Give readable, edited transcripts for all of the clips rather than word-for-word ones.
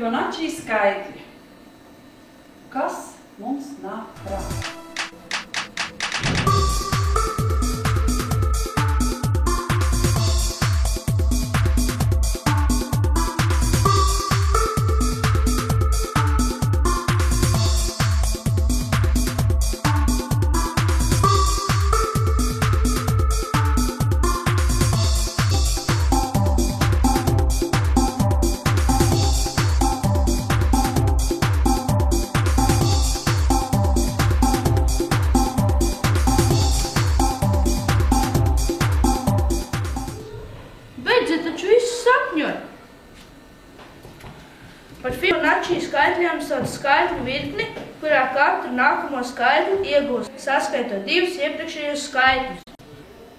Fibonacci skaitļi. Kas mums nāk prātā? Par Fibonacci skaitļiem sauc skaitļu virkni, kurā katru nākamo skaitli iegūst, saskaitot divus iepriekšējos skaitļus.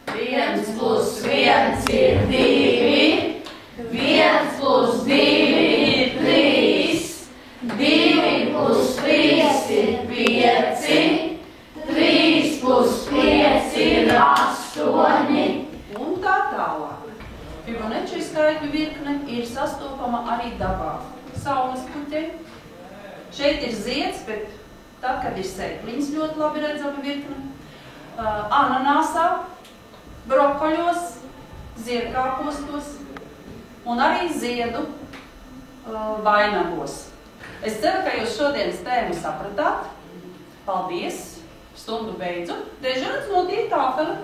1 plus 1 ir 2, 1 plus 2 ir 3, 2 plus 3 ir 5, 3 plus 5 ir 8. Un tā tālāk. Fibonacci skaitļu virkne ir sastopama arī dabā. Saules puķe. Šeit ir zieds, bet tad, kad ir sēkliņas, ļoti labi redzama virkne. Ananāsā, brokoļos, ziedkāpostos un arī ziedu vainagos. Es ceru, ka jūs šodienas tēmu sapratāt. Paldies! Stundu beidzu. Dežurats notiek tāfeli.